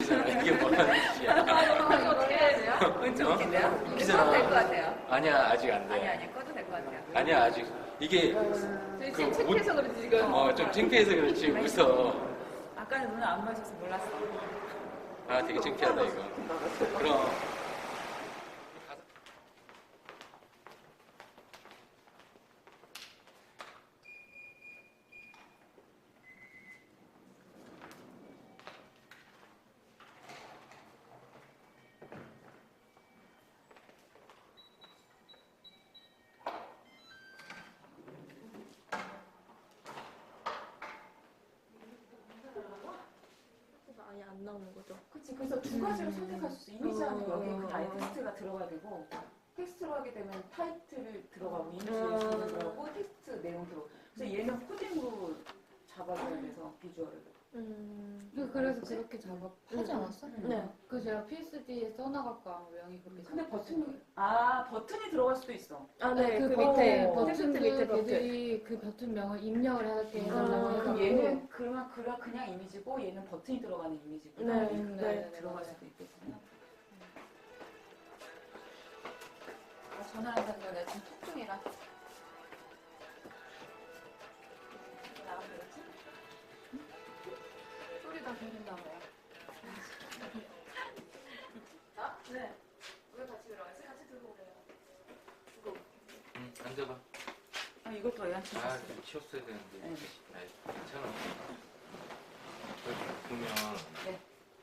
웃기잖아. 이게 뭐라는 뜻이야. 이거 어떻게 해야 돼요? 왼쪽 웃긴데요? 웃기잖아. 꺼도 될 것 같아요. 아니야, 아직 안 돼. 아니, 꺼도 될 것 같아요. 아니야, 아직. 이게 저희 그 창피해서 그렇지, 지금. 좀 창피해서 그렇지 웃어. 아까는 눈을 안 마셔서 몰랐어. 아, 되게 창피하다 이거. 그럼 아예 안 나오는 거죠. 그치. 그래서 두 가지를 선택할 수 있어. 이미지하는 여기 그냥 아예 텍스트가 들어가야 되고, 텍스트로 하게 되면 타이틀을 들어가고, 이미지 들어가고, 텍스트 내용 들어가고. 그래서 얘는 코딩으로 잡아줘야 돼서, 비주얼을. 그래서 그렇게 작업하지 않았어? 네. 그 제가 PSD에 써나갈까 명이 그렇게. 근데 작업했어요. 버튼이 들어갈 수도 있어. 아, 네. 그 그 밑에 밑에 버튼들 텍스트 밑에 버튼. 걔들이 그 버튼명을 입력을 해야게 해달라고 해서. 그럼 얘는 그냥 이미지고, 얘는 버튼이 들어가는 이미지고. 네. 네. 들어갈 수도 있겠구나. 전화 안 받는 내가 지금 톡 중이라. 소리가 들린다 봐요. 네. 왜 같이 들어가세요? 같이 들고 오래요. 앉아봐. 이것도 애한테 아, 줬어. 좀 치웠어야 되는데. 네. 아이, 괜찮아. 여기 보면 네.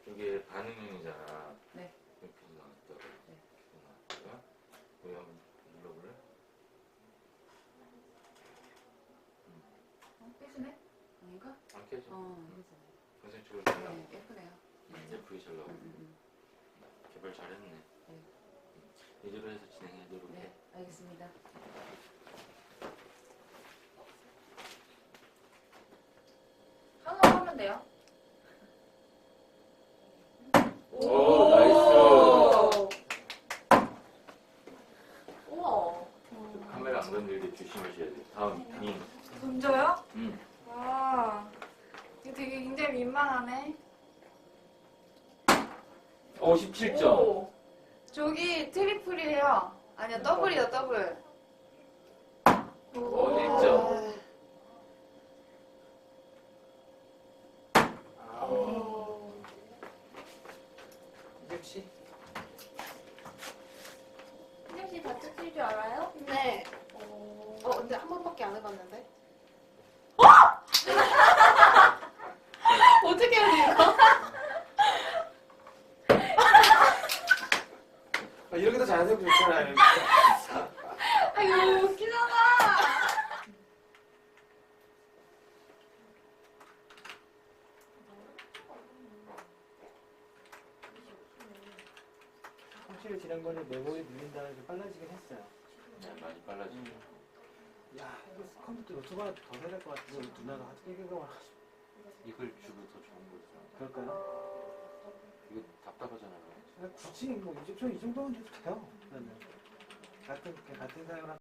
이게 반응형이잖아. 네. 이렇게 나왔다고. 네. 이렇게 나왔다가 여기 한번 눌러볼래? 깨지네? 아닌가? 안 깨져. 깨지네. 건설적으로 잘 나와. 네, 예쁘네요. 예쁘게 잘 나오고. 개발 잘했네. 이대로 해서 진행하도록 해. 네, 알겠습니다. 한번 하면 돼요. 오, 나이스. 우와. 카메라 안 건들게 조심하셔야 돼. 다음, 민. 먼저요? 응. 와, 이거 되게 굉장히 민망하네. 17점. 오. 저기 트리플이에요. 아니야, 더블이다, 더블. 오, 1점. 역시 혜정 씨 다쳤을 줄 알아요? 네. 근데 한 번밖에 안 해봤는데. 어떻게 해야 돼, 이거? 이렇게 더 잘하는 분 좋잖아요. 아이고, 웃기잖아. 확실히 지난번에 메모리 눌린다는 게 빨라지긴 했어요. 네, 많이 빨라지죠. 야, 이거 컴퓨터 노트북 더 해야 될 것 같아서 우리 누나가 하도 얘기가 와가지고. 이걸 주고 더 좋은 거죠. 그럴까요? 이거 답답하잖아요. 굳이 뭐 이 정도면 돼도 돼요. 그러면 같은 사용을